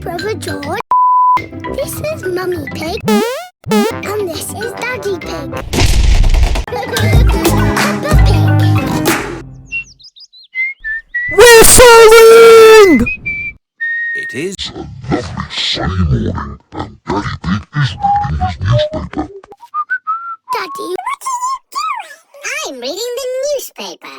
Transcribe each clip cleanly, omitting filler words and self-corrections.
brother George. This is Mummy Pig. And this is Daddy Pig. Peppa Pig. Whistling! It is a lovely sunny morning and Daddy Pig is reading his newspaper. Daddy, what are you doing? I'm reading the newspaper.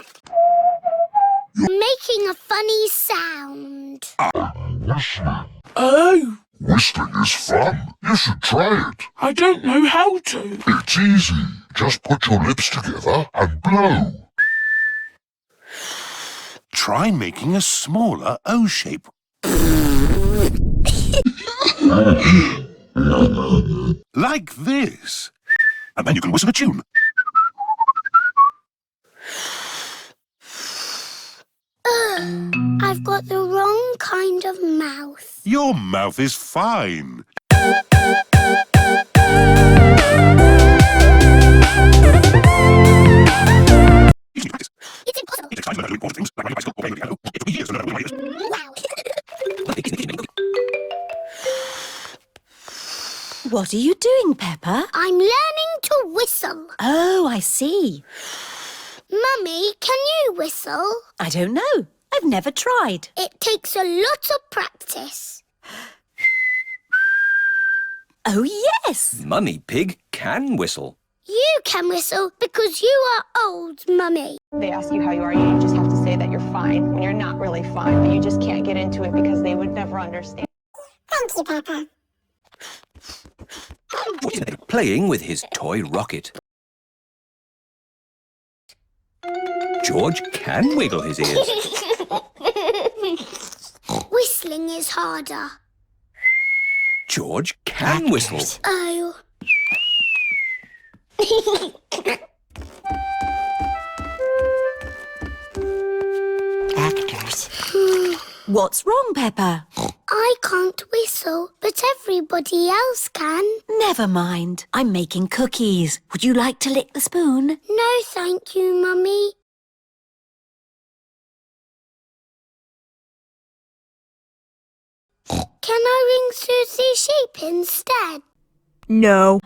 You're making a funny sound. I'm whistling. Oh, Whistling is fun. You should try it. I don't know how to. It's easy. Just put your lips together and blow. Try making a smaller O shape. Like this. And then you can whistle a tune. I've got the wrong kind of mouth. Your mouth is fine. You can do this. It's impossible. It takes time to learn to do important things, like riding a bicycle or playing the piano. It took me years to learn all my ears. Wow. What are you doing, Peppa? I'm learning to whistle. Oh, I see. Mummy, can you whistle? I don't know. I've never tried. It takes a lot of practice. Oh, yes. Mummy Pig can whistle. You can whistle because you are old, Mummy. They ask you how you are, you just have to say that you're fine when you're not really fine, but you just can't get into it because they would never understand. Thank you, Peppa. Playing with his toy rocket. George can wiggle his ears. Whistling is harder. George can whistle. Oh. Actors. What's wrong, Peppa? I can't whistle, but everybody else can. Never mind. I'm making cookies. Would you like to lick the spoon? No, thank you, Mummy. Can I ring Susie Sheep instead? no.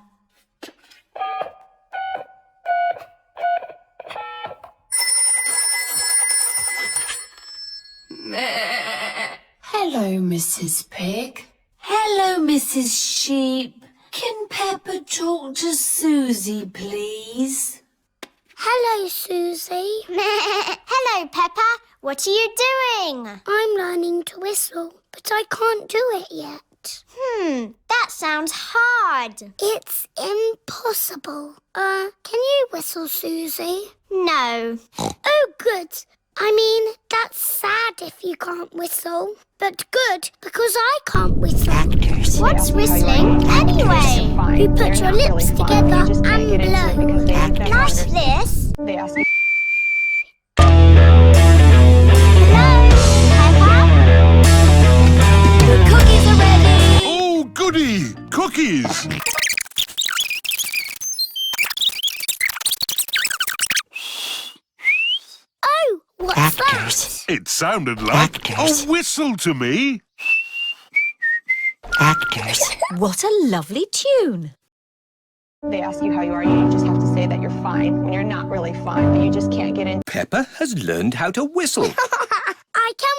Hello, Mrs. Pig. Hello, Mrs. Sheep. Can Peppa talk to Susie, please? Hello, Susie. Hello, Peppa. What are you doing? I'm learning to whistle, but I can't do it yet. That sounds hard. It's impossible. Can you whistle, Susie? No. Oh, good. I mean, that's sad if you can't whistle, but good because I can't whistle. What's whistling anyway? You put your lips together and blow. Like this? They ask you. Hello, Peppa? The cookies are ready. Oh, goody! Cookies! Oh, what's that? It sounded like a whistle to me. What a lovely tune. They ask you how you are, you just have to say that you're fine when you're not really fine, but you just can't get into Peppa has learned how to whistle. I can